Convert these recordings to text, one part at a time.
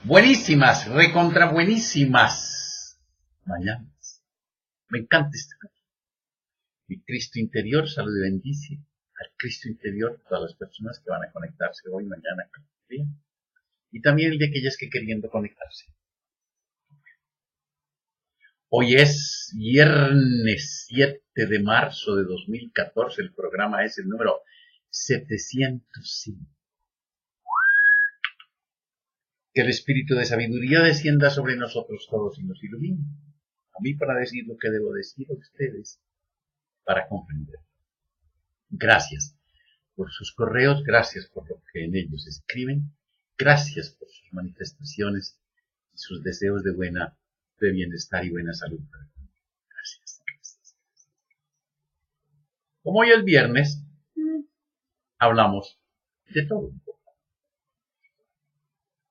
Buenísimas, recontra buenísimas mañanas. Me encanta este canto. Mi Cristo interior salud y bendice al Cristo interior, todas las personas que van a conectarse hoy, mañana, día, y también el de aquellas que queriendo conectarse. Hoy es viernes 7 de marzo de 2014, el programa es el número 705. Que el espíritu de sabiduría descienda sobre nosotros todos y nos ilumine. A mí para decir lo que debo decir a ustedes, para comprender. Gracias por sus correos, gracias por lo que en ellos escriben, gracias por sus manifestaciones y sus deseos de bienestar y buena salud. Gracias. Como hoy es viernes, hablamos de todo un poco.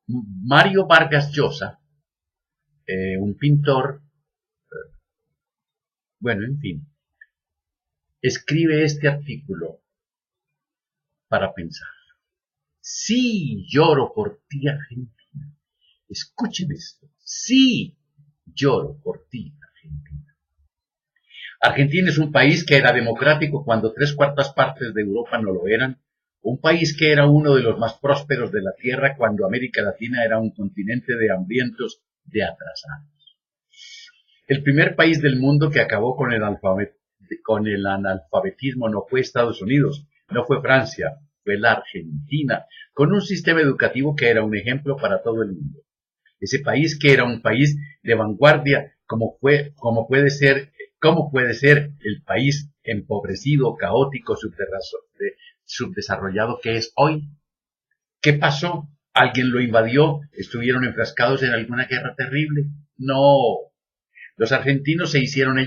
Mario Vargas Llosa, un pintor, en fin, escribe este artículo para pensar. Sí, lloro por ti, Argentina. Escuchen esto. Sí, lloro por ti, Argentina. Argentina es un país que era democrático cuando 3/4 partes de Europa no lo eran. Un país que era uno de los más prósperos de la Tierra cuando América Latina era un continente de hambrientos, de atrasados. El primer país del mundo que acabó con el analfabetismo no fue Estados Unidos, no fue Francia, fue la Argentina, con un sistema educativo que era un ejemplo para todo el mundo. Ese país que era un país de vanguardia, como puede ser el país empobrecido, caótico, subdesarrollado que es hoy. ¿Qué pasó? ¿Alguien lo invadió? ¿Estuvieron enfrascados en alguna guerra terrible? No. Los argentinos se hicieron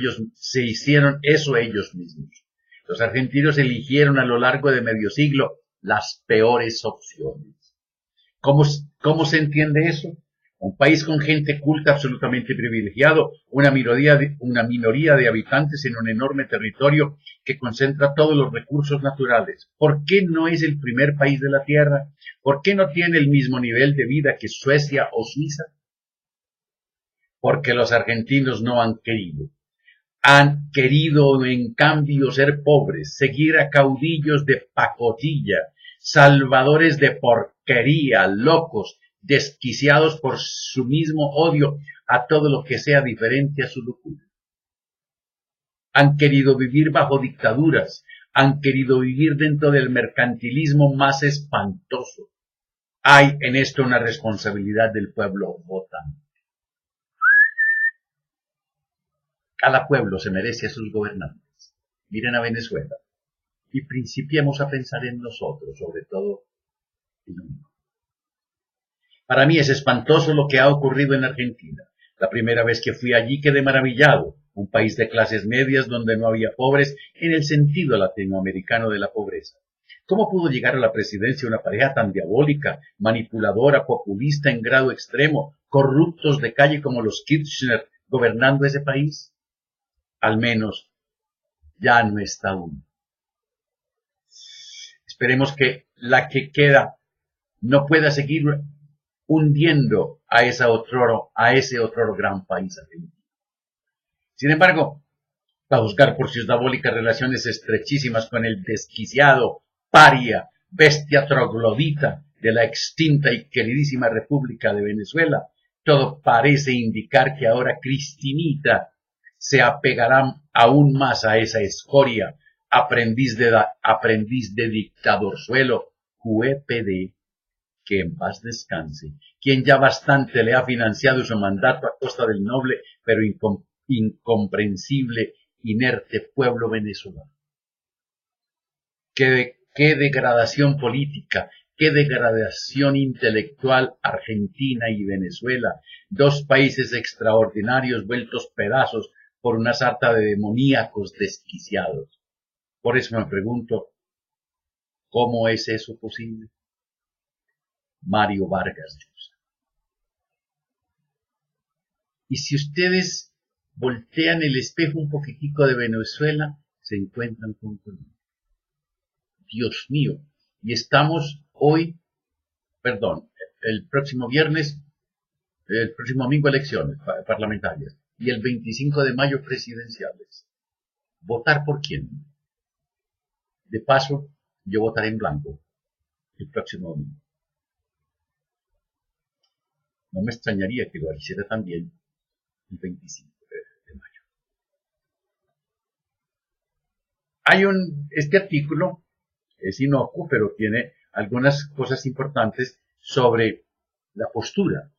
eso ellos mismos. Los argentinos eligieron a lo largo de medio siglo las peores opciones. ¿Cómo se entiende eso? Un país con gente culta absolutamente privilegiado, una minoría de habitantes en un enorme territorio que concentra todos los recursos naturales. ¿Por qué no es el primer país de la Tierra? ¿Por qué no tiene el mismo nivel de vida que Suecia o Suiza? Porque los argentinos no han querido. Han querido, en cambio, ser pobres, seguir a caudillos de pacotilla, salvadores de porquería, locos, desquiciados por su mismo odio a todo lo que sea diferente a su locura. Han querido vivir bajo dictaduras, han querido vivir dentro del mercantilismo más espantoso. Hay en esto una responsabilidad del pueblo votante. Cada pueblo se merece a sus gobernantes. Miren a Venezuela y principiemos a pensar en nosotros, sobre todo en uno. Para mí es espantoso lo que ha ocurrido en Argentina. La primera vez que fui allí quedé maravillado. Un país de clases medias donde no había pobres en el sentido latinoamericano de la pobreza. ¿Cómo pudo llegar a la presidencia una pareja tan diabólica, manipuladora, populista en grado extremo, corruptos de calle como los Kirchner gobernando ese país? Al menos ya no está uno. Esperemos que la que queda no pueda seguir hundiendo a ese otro gran país argentino. Sin embargo, a juzgar por sus diabólicas relaciones estrechísimas con el desquiciado, paria, bestia troglodita de la extinta y queridísima República de Venezuela, todo parece indicar que ahora Cristinita se apegará aún más a esa escoria, aprendiz de dictadorzuelo, QEPD, que en paz descanse, quien ya bastante le ha financiado su mandato a costa del noble pero incomprensible, inerte pueblo venezolano. Qué degradación política, qué degradación intelectual Argentina y Venezuela, dos países extraordinarios vueltos pedazos por una sarta de demoníacos desquiciados. Por eso me pregunto, ¿cómo es eso posible? Mario Vargas Llosa. Y si ustedes voltean el espejo un poquitico de Venezuela, se encuentran con todo. Dios mío, y estamos el próximo viernes El próximo domingo elecciones parlamentarias y el 25 de mayo presidenciales. ¿Votar por quién? De paso, yo votaré en blanco el próximo domingo. No me extrañaría que lo hiciera también el 25 de mayo. Este artículo es inocuo, pero tiene algunas cosas importantes sobre la postura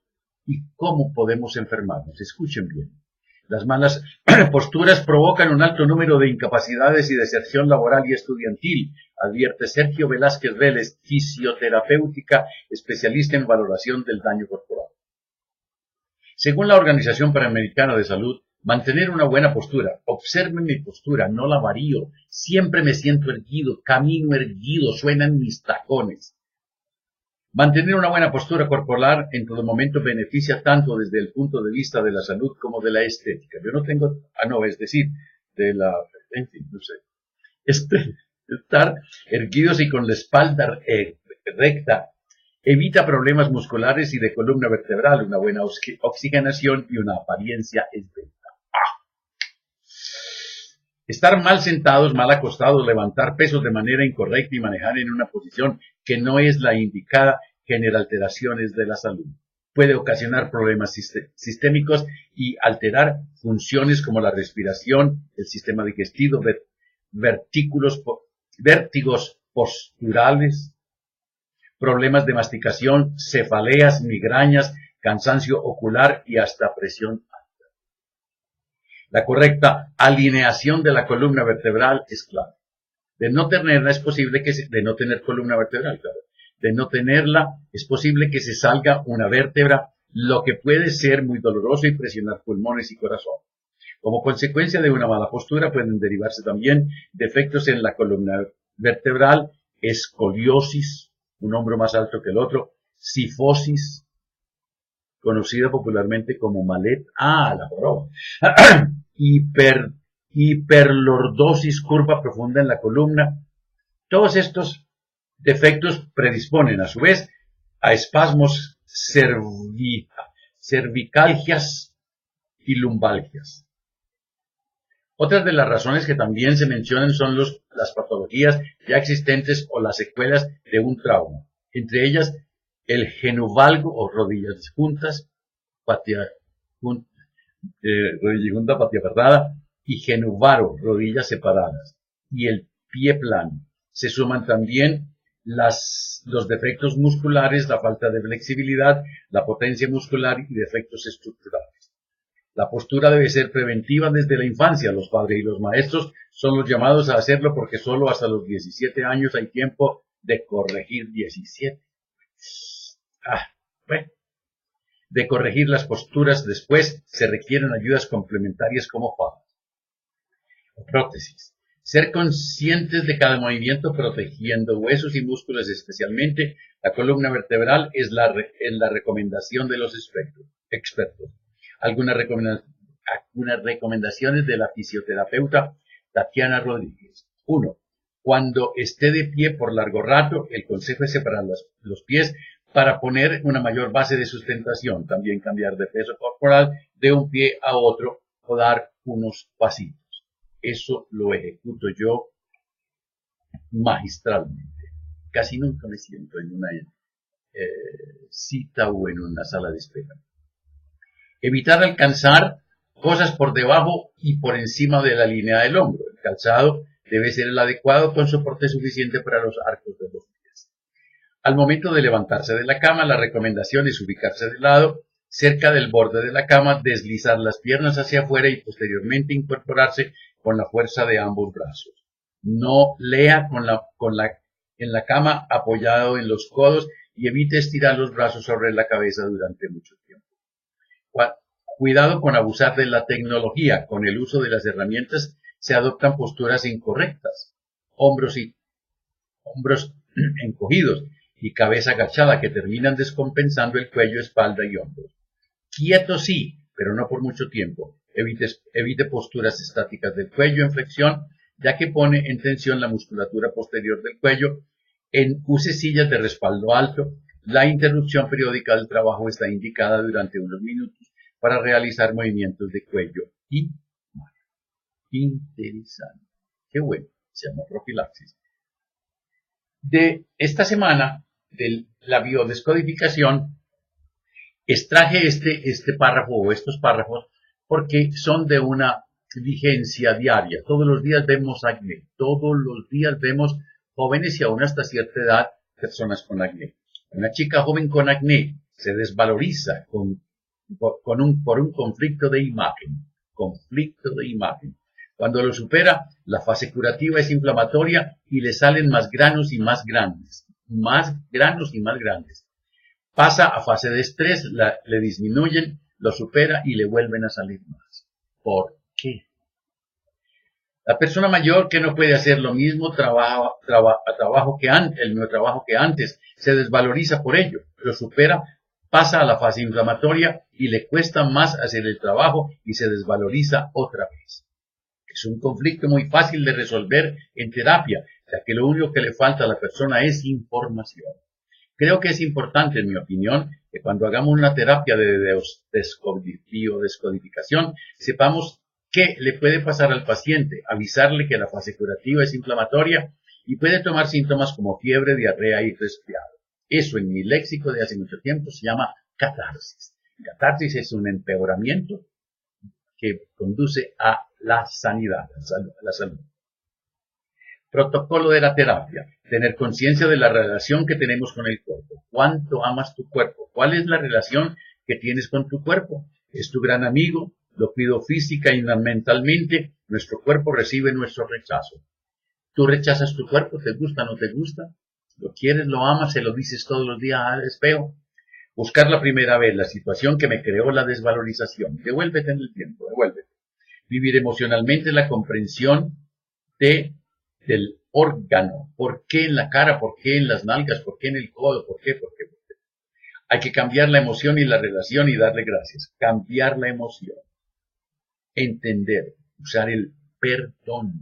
y cómo podemos enfermarnos. Escuchen bien. Las malas posturas provocan un alto número de incapacidades y deserción laboral y estudiantil, advierte Sergio Velázquez Vélez, fisioterapéutica, especialista en valoración del daño corporal. Según la Organización Panamericana de Salud, mantener una buena postura, observen mi postura, no la varío, siempre me siento erguido, camino erguido, suenan mis tacones. Mantener una buena postura corporal en todo momento beneficia tanto desde el punto de vista de la salud como de la estética. Yo no tengo, es decir, en fin, no sé. Estar erguidos y con la espalda recta evita problemas musculares y de columna vertebral, una buena oxigenación y una apariencia esbelta. Estar mal sentados, mal acostados, levantar pesos de manera incorrecta y manejar en una posición que no es la indicada genera alteraciones de la salud. Puede ocasionar problemas sistémicos y alterar funciones como la respiración, el sistema digestivo, vértigos posturales, problemas de masticación, cefaleas, migrañas, cansancio ocular y hasta presión alta. La correcta alineación de la columna vertebral es clave. De no tenerla es posible de no tener columna vertebral, claro. De no tenerla es posible que se salga una vértebra, lo que puede ser muy doloroso y presionar pulmones y corazón. Como consecuencia de una mala postura pueden derivarse también defectos en la columna vertebral, escoliosis, un hombro más alto que el otro, cifosis, conocida popularmente como malet, la joroba, hiperlordosis, curva profunda en la columna. Todos estos defectos predisponen a su vez a espasmos cervicalgias y lumbalgias. Otras de las razones que también se mencionan son las patologías ya existentes o las secuelas de un trauma, entre ellas el genovalgo o rodillas juntas, rodilla junta, patilla apretada, y genovaro, rodillas separadas, y el pie plano. Se suman también los defectos musculares, la falta de flexibilidad, la potencia muscular y defectos estructurales. La postura debe ser preventiva desde la infancia. Los padres y los maestros son los llamados a hacerlo porque solo hasta los 17 años hay tiempo de corregir 17. De corregir las posturas después se requieren ayudas complementarias como fajas o prótesis. Ser conscientes de cada movimiento protegiendo huesos y músculos, especialmente la columna vertebral, es la recomendación de los expertos. Algunas recomendaciones de la fisioterapeuta Tatiana Rodríguez. 1. Cuando esté de pie por largo rato, el consejo es separar los pies para poner una mayor base de sustentación. También cambiar de peso corporal de un pie a otro o dar unos pasitos. Eso lo ejecuto yo magistralmente. Casi nunca me siento en una cita o en una sala de espera. Evitar alcanzar cosas por debajo y por encima de la línea del hombro. El calzado debe ser el adecuado con soporte suficiente para los arcos de los pies. Al momento de levantarse de la cama, la recomendación es ubicarse de lado, cerca del borde de la cama, deslizar las piernas hacia afuera y posteriormente incorporarse con la fuerza de ambos brazos. No lea en la cama apoyado en los codos y evite estirar los brazos sobre la cabeza durante mucho tiempo. Cuidado con abusar de la tecnología. Con el uso de las herramientas se adoptan posturas incorrectas. Hombros encogidos y cabeza agachada que terminan descompensando el cuello, espalda y hombros. Quieto sí, pero no por mucho tiempo. Evite posturas estáticas del cuello en flexión, ya que pone en tensión la musculatura posterior del cuello. Use sillas de respaldo alto. La interrupción periódica del trabajo está indicada durante unos minutos para realizar movimientos de cuello y mano. Interesante. Qué bueno. Se llama profilaxis. De esta semana, de la biodescodificación, extraje este párrafo o estos párrafos porque son de una vigencia diaria. Todos los días vemos acné. Todos los días vemos jóvenes y aún hasta cierta edad personas con acné. Una chica joven con acné se desvaloriza por un conflicto de imagen. Conflicto de imagen. Cuando lo supera, la fase curativa es inflamatoria y le salen más granos y más grandes. Más granos y más grandes. Pasa a fase de estrés, le disminuyen, lo supera y le vuelven a salir más. ¿Por qué? La persona mayor que no puede hacer lo mismo el mismo trabajo que antes, se desvaloriza por ello, lo supera, pasa a la fase inflamatoria y le cuesta más hacer el trabajo y se desvaloriza otra vez. Es un conflicto muy fácil de resolver en terapia, ya que lo único que le falta a la persona es información. Creo que es importante, en mi opinión, que cuando hagamos una terapia de biodescodificación, sepamos qué le puede pasar al paciente, avisarle que la fase curativa es inflamatoria y puede tomar síntomas como fiebre, diarrea y resfriado. Eso en mi léxico de hace mucho tiempo se llama catarsis. Catarsis es un empeoramiento que conduce a la sanidad, a la salud. Protocolo de la terapia. Tener conciencia de la relación que tenemos con el cuerpo. ¿Cuánto amas tu cuerpo? ¿Cuál es la relación que tienes con tu cuerpo? ¿Es tu gran amigo? ¿Lo cuido física y mentalmente? Nuestro cuerpo recibe nuestro rechazo. ¿Tú rechazas tu cuerpo? ¿Te gusta o no te gusta? ¿Lo quieres, lo amas, se lo dices todos los días al espejo? Buscar la primera vez la situación que me creó la desvalorización. Devuélvete en el tiempo, devuélvete. Vivir emocionalmente la comprensión del órgano. ¿Por qué en la cara? ¿Por qué en las nalgas? ¿Por qué en el codo? ¿Por qué? ¿Por qué? ¿Por qué? Hay que cambiar la emoción y la relación y darle gracias. Cambiar la emoción. Entender. Usar el perdón.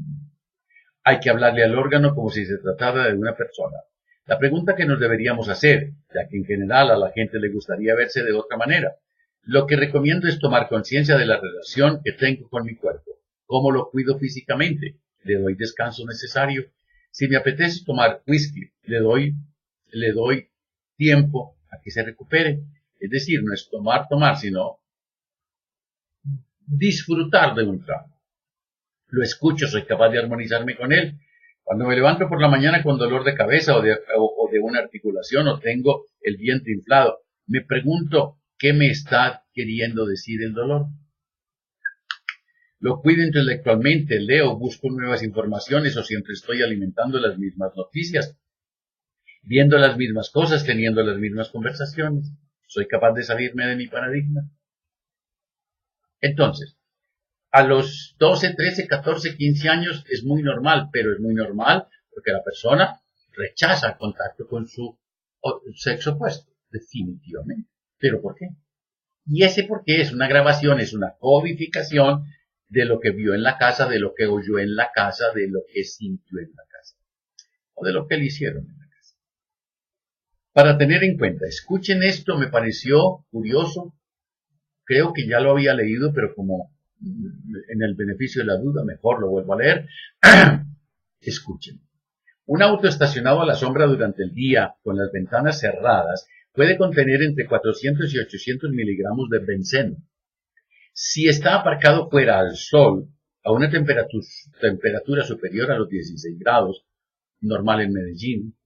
Hay que hablarle al órgano como si se tratara de una persona. La pregunta que nos deberíamos hacer, ya que en general a la gente le gustaría verse de otra manera, lo que recomiendo es tomar conciencia de la relación que tengo con mi cuerpo. ¿Cómo lo cuido físicamente? ¿Le doy descanso necesario? Si me apetece tomar whisky, le doy tiempo a que se recupere. Es decir, no es tomar, sino disfrutar de un trago. Lo escucho, soy capaz de armonizarme con él. Cuando me levanto por la mañana con dolor de cabeza o de una articulación o tengo el vientre inflado, me pregunto qué me está queriendo decir el dolor. Lo cuido intelectualmente, leo, busco nuevas informaciones o siempre estoy alimentando las mismas noticias, viendo las mismas cosas, teniendo las mismas conversaciones. ¿Soy capaz de salirme de mi paradigma? Entonces, a los 12, 13, 14, 15 años es muy normal, pero es muy normal porque la persona rechaza el contacto con su sexo opuesto, definitivamente. ¿Pero por qué? Y ese por qué es una grabación, es una codificación de lo que vio en la casa, de lo que oyó en la casa, de lo que sintió en la casa, o de lo que le hicieron en la casa. Para tener en cuenta, escuchen esto, me pareció curioso, creo que ya lo había leído, pero como en el beneficio de la duda, mejor lo vuelvo a leer. Escuchen. Un auto estacionado a la sombra durante el día, con las ventanas cerradas, puede contener entre 400 y 800 miligramos de benceno. Si está aparcado fuera al sol, a una temperatura superior a los 16 grados, normal en Medellín,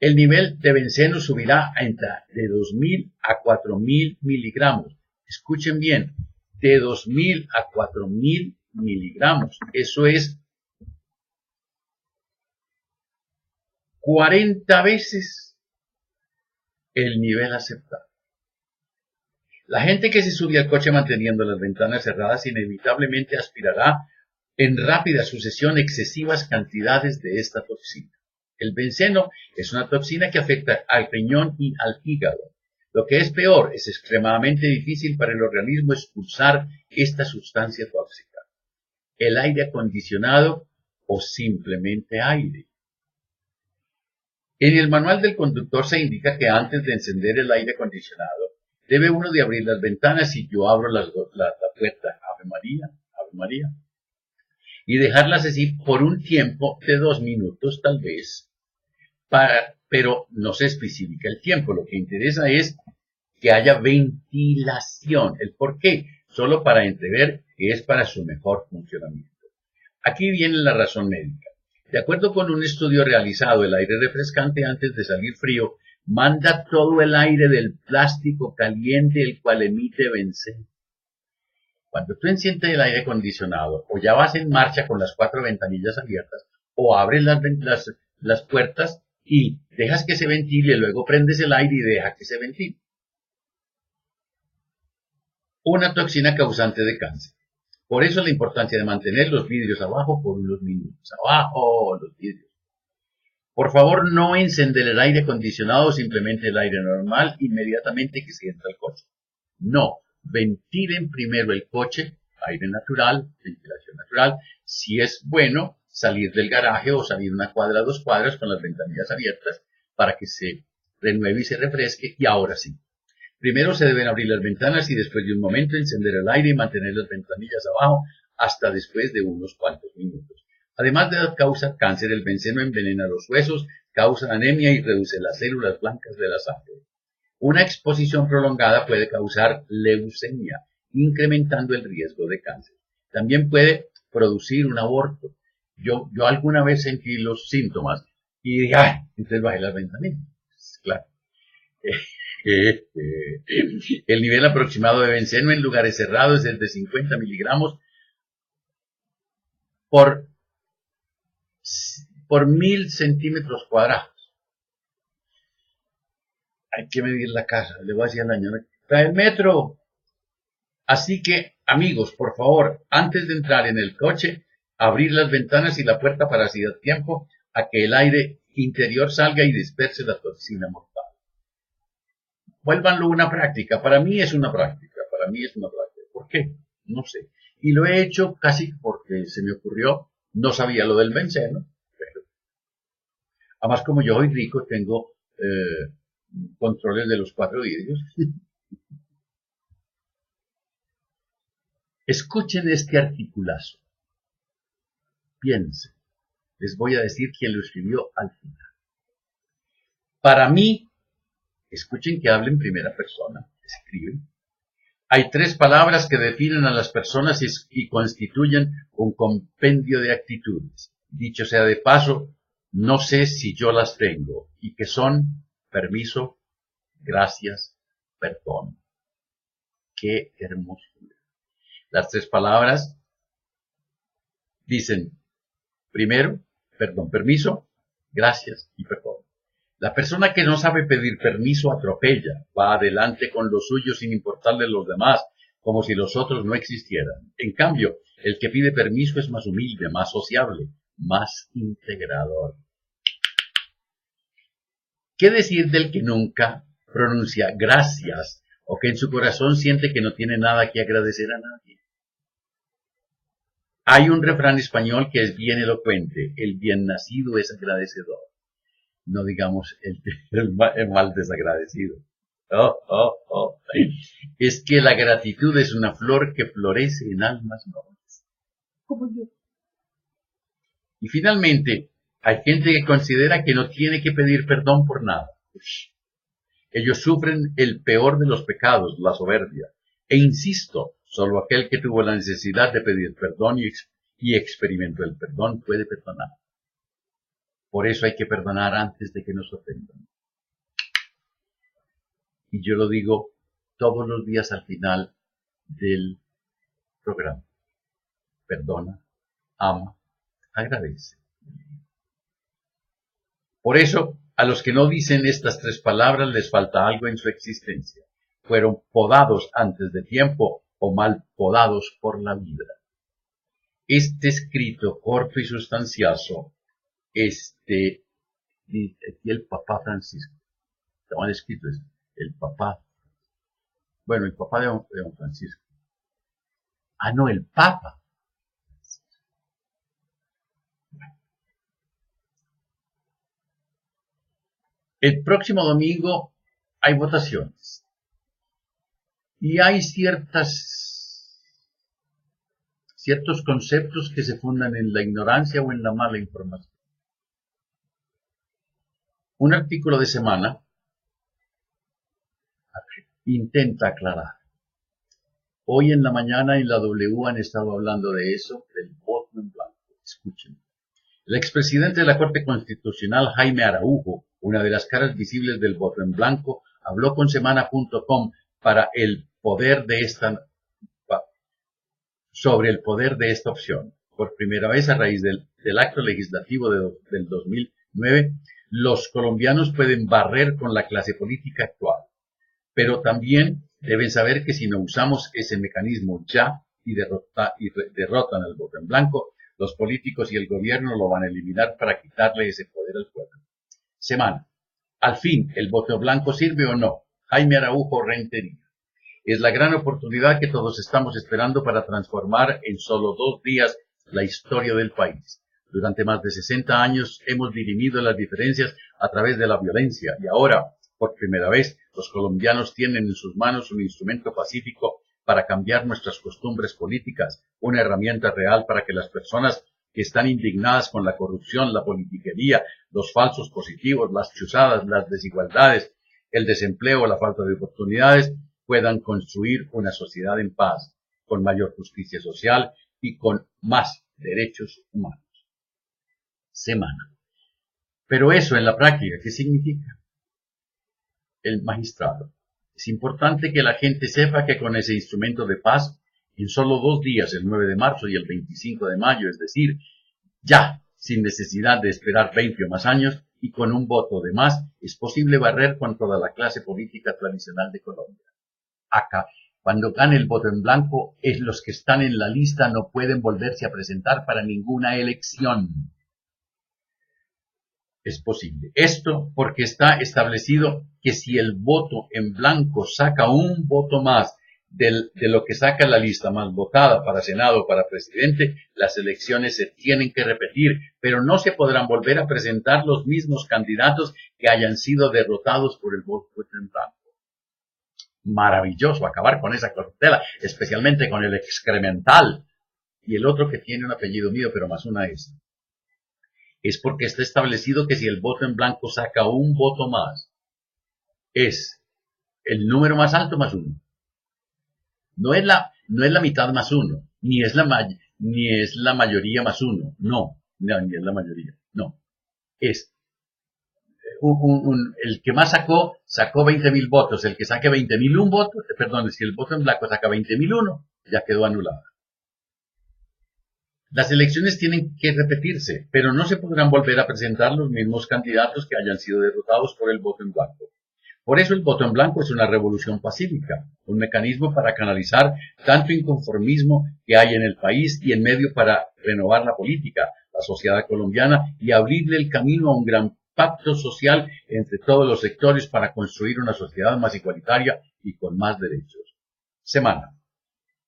el nivel de benceno subirá de 2.000 a 4.000 miligramos. Escuchen bien, de 2.000 a 4.000 miligramos. Eso es 40 veces el nivel aceptable. La gente que se sube al coche manteniendo las ventanas cerradas inevitablemente aspirará en rápida sucesión excesivas cantidades de esta toxina. El benceno es una toxina que afecta al riñón y al hígado. Lo que es peor, es extremadamente difícil para el organismo expulsar esta sustancia tóxica. El aire acondicionado o simplemente aire. En el manual del conductor se indica que antes de encender el aire acondicionado, debe uno de abrir las ventanas y yo abro la puerta, Ave María, y dejarlas así por un tiempo de 2 minutos tal vez, pero no se especifica el tiempo. Lo que interesa es que haya ventilación. ¿El por qué? Solo para entrever que es para su mejor funcionamiento. Aquí viene la razón médica. De acuerdo con un estudio realizado, el aire refrescante antes de salir frío manda todo el aire del plástico caliente, el cual emite benceno. Cuando tú enciendes el aire acondicionado, o ya vas en marcha con las 4 ventanillas abiertas, o abres las puertas y dejas que se ventile, luego prendes el aire y deja que se ventile. Una toxina causante de cáncer. Por eso la importancia de mantener los vidrios abajo por unos minutos. Abajo los vidrios. Por favor, no encender el aire acondicionado, simplemente el aire normal, inmediatamente que se entra al coche. No, ventilen primero el coche, aire natural, ventilación natural. Si es bueno, salir del garaje o salir 1 cuadra, 2 cuadras con las ventanillas abiertas para que se renueve y se refresque. Y ahora sí. Primero se deben abrir las ventanas y después de un momento encender el aire y mantener las ventanillas abajo hasta después de unos cuantos minutos. Además de causar cáncer, el benceno envenena los huesos, causa anemia y reduce las células blancas de la sangre. Una exposición prolongada puede causar leucemia, incrementando el riesgo de cáncer. También puede producir un aborto. Yo alguna vez sentí los síntomas y dije, ¡ay! Entonces bajé las ventanas. Claro. El nivel aproximado de benceno en lugares cerrados es de 50 miligramos por 1000 centímetros cuadrados. Hay que medir la casa. Le voy a decir al año, trae el metro. Así que, amigos, por favor, antes de entrar en el coche, abrir las ventanas y la puerta para así dar tiempo a que el aire interior salga y disperse la toxina mortal. Vuélvanlo una práctica. Para mí es una práctica. ¿Por qué? No sé. Y lo he hecho casi porque se me ocurrió. No sabía lo del benceno. Pero además, como yo soy rico, tengo controles de los 4 vidrios. Escuchen este articulazo. Piensen. Les voy a decir quién lo escribió al final. Para mí, escuchen que hablo en primera persona. Escriben. Hay 3 palabras que definen a las personas y constituyen un compendio de actitudes. Dicho sea de paso, no sé si yo las tengo, y que son permiso, gracias, perdón. ¡Qué hermosura! Las 3 palabras dicen, primero, perdón, permiso, gracias y perdón. La persona que no sabe pedir permiso atropella, va adelante con lo suyo sin importarle a los demás, como si los otros no existieran. En cambio, el que pide permiso es más humilde, más sociable, más integrador. ¿Qué decir del que nunca pronuncia gracias o que en su corazón siente que no tiene nada que agradecer a nadie? Hay un refrán español que es bien elocuente: el bien nacido es agradecedor. No digamos el mal desagradecido. Es que la gratitud es una flor que florece en almas nobles, como yo. Y finalmente, hay gente que considera que no tiene que pedir perdón por nada. Ellos sufren el peor de los pecados, la soberbia. E insisto, solo aquel que tuvo la necesidad de pedir perdón y experimentó el perdón puede perdonar. Por eso hay que perdonar antes de que nos ofendan. Y yo lo digo todos los días al final del programa. Perdona, ama, agradece. Por eso, a los que no dicen estas 3 palabras les falta algo en su existencia. Fueron podados antes de tiempo o mal podados por la vida. Este escrito corto y sustancioso, aquí el Papa Francisco, estaban escritos el Papa, bueno, el Papa de don Francisco. Ah, no, el Papa. El próximo domingo hay votaciones y hay ciertos conceptos que se fundan en la ignorancia o en la mala información. Un artículo de Semana intenta aclarar. Hoy en la mañana en la W han estado hablando de eso, del voto en blanco. Escuchen. El expresidente de la Corte Constitucional, Jaime Araujo, una de las caras visibles del voto en blanco, habló con semana.com sobre el poder de esta opción. Por primera vez a raíz del acto legislativo del 2009, los colombianos pueden barrer con la clase política actual. Pero también deben saber que si no usamos ese mecanismo ya y derrotan al voto en blanco, los políticos y el gobierno lo van a eliminar para quitarle ese poder al pueblo. Semana. Al fin, ¿el voto blanco sirve o no? Jaime Araujo Rentería. Es la gran oportunidad que todos estamos esperando para transformar en solo 2 días la historia del país. Durante más de 60 años hemos dirimido las diferencias a través de la violencia y ahora, por primera vez, los colombianos tienen en sus manos un instrumento pacífico para cambiar nuestras costumbres políticas, una herramienta real para que las personas que están indignadas con la corrupción, la politiquería, los falsos positivos, las chuzadas, las desigualdades, el desempleo, la falta de oportunidades, puedan construir una sociedad en paz, con mayor justicia social y con más derechos humanos. Semana. Pero eso en la práctica, ¿qué significa? El magistrado. Es importante que la gente sepa que con ese instrumento de paz, en solo 2 días, el 9 de marzo y el 25 de mayo, es decir, ya, sin necesidad de esperar 20 o más años, y con un voto de más, es posible barrer con toda la clase política tradicional de Colombia. Acá, cuando gane el voto en blanco, los que están en la lista no pueden volverse a presentar para ninguna elección. Es posible. Esto porque está establecido que si el voto en blanco saca un voto más de lo que saca la lista más votada para Senado o para presidente, las elecciones se tienen que repetir, pero no se podrán volver a presentar los mismos candidatos que hayan sido derrotados por el voto en blanco. Maravilloso acabar con esa corruptela, especialmente con el excremental y el otro que tiene un apellido mío, pero más una S. Es porque está establecido que si el voto en blanco saca un voto más, es el número más alto más 1. No es la mitad más 1, ni es la mayoría más 1, no, ni es la mayoría, no. Es el que más sacó 20.000 votos, el que saque 20.001 votos, perdón, si el voto en blanco saca 20.001, ya quedó anulada. Las elecciones tienen que repetirse, pero no se podrán volver a presentar los mismos candidatos que hayan sido derrotados por el voto en blanco. Por eso el voto en blanco es una revolución pacífica, un mecanismo para canalizar tanto inconformismo que hay en el país y en medio para renovar la política, la sociedad colombiana y abrirle el camino a un gran pacto social entre todos los sectores para construir una sociedad más igualitaria y con más derechos. Semana.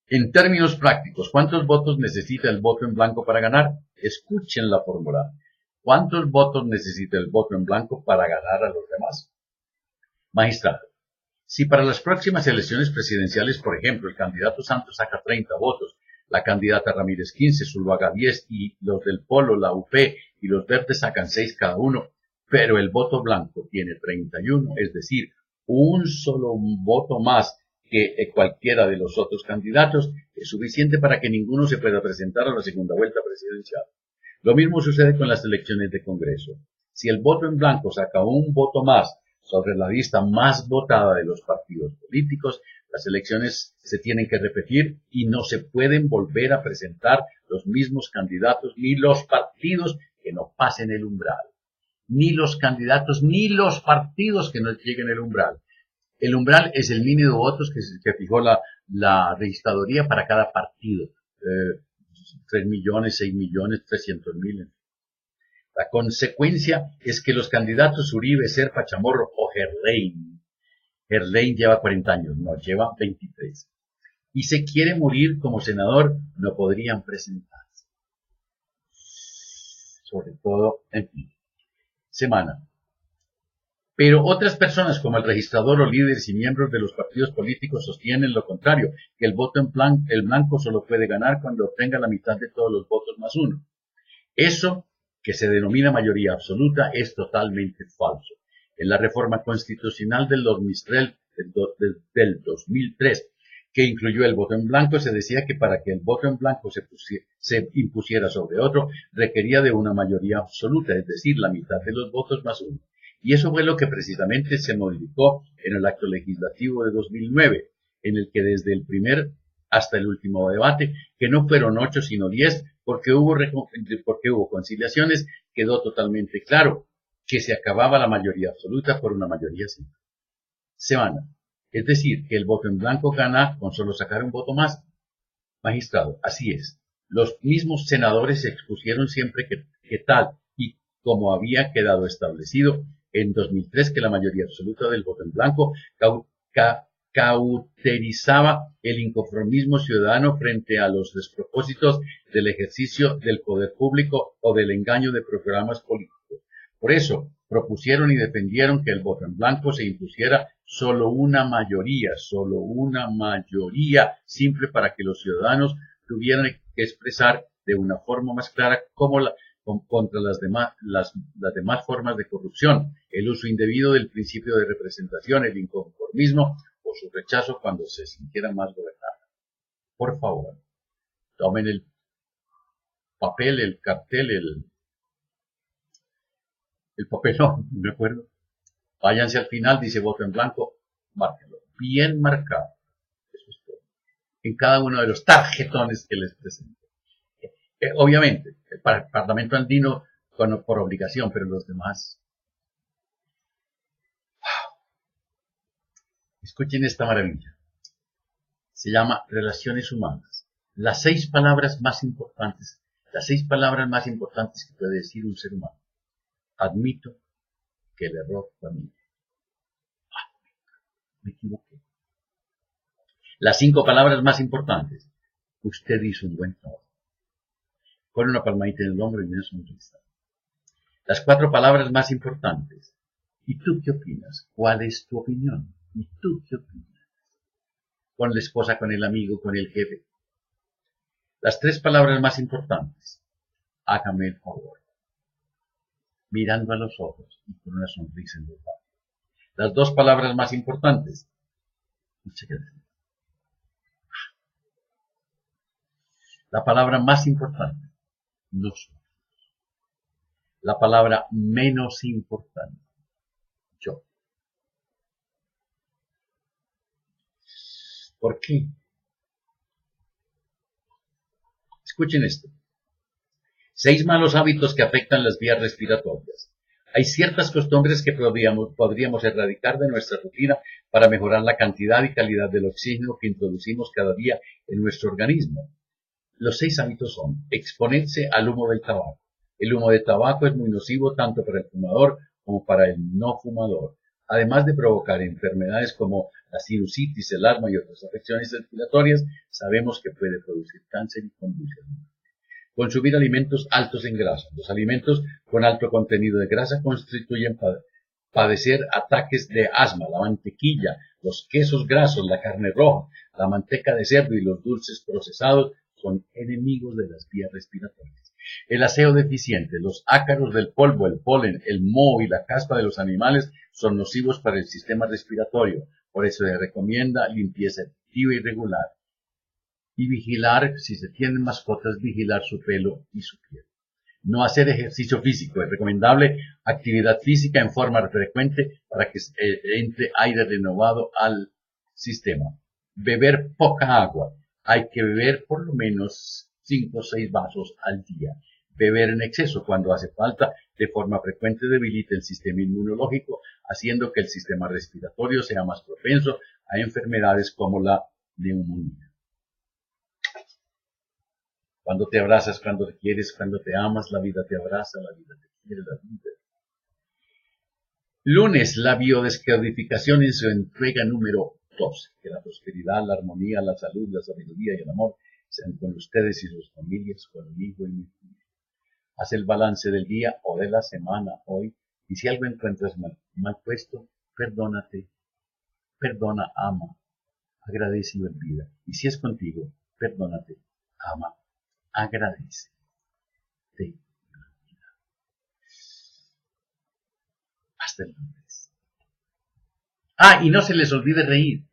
En términos prácticos, ¿cuántos votos necesita el voto en blanco para ganar? Escuchen la fórmula. ¿Cuántos votos necesita el voto en blanco para ganar a los demás? Magistrado. Si para las próximas elecciones presidenciales, por ejemplo, el candidato Santos saca 30 votos, la candidata Ramírez 15, Zuluaga 10 y los del Polo, la UP y los Verdes sacan 6 cada uno, pero el voto blanco tiene 31, es decir, un solo voto más que cualquiera de los otros candidatos, es suficiente para que ninguno se pueda presentar a la segunda vuelta presidencial. Lo mismo sucede con las elecciones de Congreso. Si el voto en blanco saca un voto más sobre la lista más votada de los partidos políticos, las elecciones se tienen que repetir y no se pueden volver a presentar los mismos candidatos ni los partidos que no pasen el umbral. Ni los candidatos ni los partidos que no lleguen el umbral. El umbral es el mínimo de votos que fijó la registraduría para cada partido. 3 millones, 6 millones, 300.000. La consecuencia es que los candidatos Uribe, Serpa, Chamorro o Gerlain lleva 40 años, no, lleva 23. Y se quiere morir como senador, no podrían presentarse. Sobre todo, en fin. Semana. Pero otras personas, como el registrador o líderes y miembros de los partidos políticos, sostienen lo contrario, que el voto el blanco solo puede ganar cuando obtenga la mitad de todos los votos más uno. Eso, que se denomina mayoría absoluta, es totalmente falso. En la reforma constitucional del 2003, que incluyó el voto en blanco, se decía que para que el voto en blanco se impusiera sobre otro, requería de una mayoría absoluta, es decir, la mitad de los votos más uno. Y eso fue lo que precisamente se modificó en el acto legislativo de 2009, en el que desde el primer hasta el último debate, que no fueron 8 sino 10, porque hubo conciliaciones, quedó totalmente claro que se acababa la mayoría absoluta por una mayoría simple. Semana. Es decir, que el voto en blanco gana con solo sacar un voto más. Magistrado, así es. Los mismos senadores expusieron siempre que tal y como había quedado establecido en 2003 que la mayoría absoluta del voto en blanco cauterizaba el inconformismo ciudadano frente a los despropósitos del ejercicio del poder público o del engaño de programas políticos. Por eso, propusieron y defendieron que el voto en blanco se impusiera solo una mayoría simple para que los ciudadanos tuvieran que expresar de una forma más clara contra las demás formas de corrupción, el uso indebido del principio de representación, el inconformismo o su rechazo cuando se sintiera más gobernada. Por favor, tomen el papel, el cartel, el papel no me acuerdo. Váyanse al final, dice voto en blanco, márquenlo. Bien marcado. Eso es todo. En cada uno de los tarjetones que les presento. Obviamente, el Parlamento andino por obligación, pero los demás. Escuchen esta maravilla. Se llama relaciones humanas. Las 6 palabras más importantes que puede decir un ser humano. Admito que el error fue mío. Me equivoqué. Las 5 palabras más importantes. Usted hizo un buen trabajo. Pon una palmadita en el hombro y una sonrisa. Las 4 palabras más importantes. ¿Y tú qué opinas? ¿Cuál es tu opinión? ¿Y tú qué opinas? Con la esposa, con el amigo, con el jefe. Las 3 palabras más importantes. Hágame el favor. Mirando a los ojos y con una sonrisa en los labios. Las 2 palabras más importantes. Muchas gracias. La palabra más importante. Nosotros. La palabra menos importante. Yo. ¿Por qué? Escuchen esto. 6 malos hábitos que afectan las vías respiratorias. Hay ciertas costumbres que podríamos erradicar de nuestra rutina para mejorar la cantidad y calidad del oxígeno que introducimos cada día en nuestro organismo. Los 6 hábitos son: exponerse al humo del tabaco. El humo de tabaco es muy nocivo tanto para el fumador como para el no fumador. Además de provocar enfermedades como la sinusitis, el asma y otras afecciones respiratorias, sabemos que puede producir cáncer y conducir. Consumir alimentos altos en grasa. Los alimentos con alto contenido de grasa constituyen padecer ataques de asma. La mantequilla, los quesos grasos, la carne roja, la manteca de cerdo y los dulces procesados son enemigos de las vías respiratorias. El aseo deficiente, los ácaros del polvo, el polen, el moho y la caspa de los animales son nocivos para el sistema respiratorio. Por eso se recomienda limpieza efectiva y regular. Y vigilar, si se tienen mascotas, vigilar su pelo y su piel. No hacer ejercicio físico. Es recomendable actividad física en forma frecuente para que entre aire renovado al sistema. Beber poca agua. Hay que beber por lo menos 5 o 6 vasos al día. Beber en exceso cuando hace falta de forma frecuente debilita el sistema inmunológico, haciendo que el sistema respiratorio sea más propenso a enfermedades como la neumonía. Cuando te abrazas, cuando te quieres, cuando te amas, la vida te abraza, la vida te quiere, la vida. Lunes, la biodescodificación en su entrega número 12. Que la prosperidad, la armonía, la salud, la sabiduría y el amor sean con ustedes y sus familias, conmigo y mi familia. Haz el balance del día o de la semana hoy y si algo encuentras mal mal puesto, perdónate, perdona, ama, agradece y olvida. Y si es contigo, perdónate, ama, agradece. Hasta el lunes. Ah, y no se les olvide reír.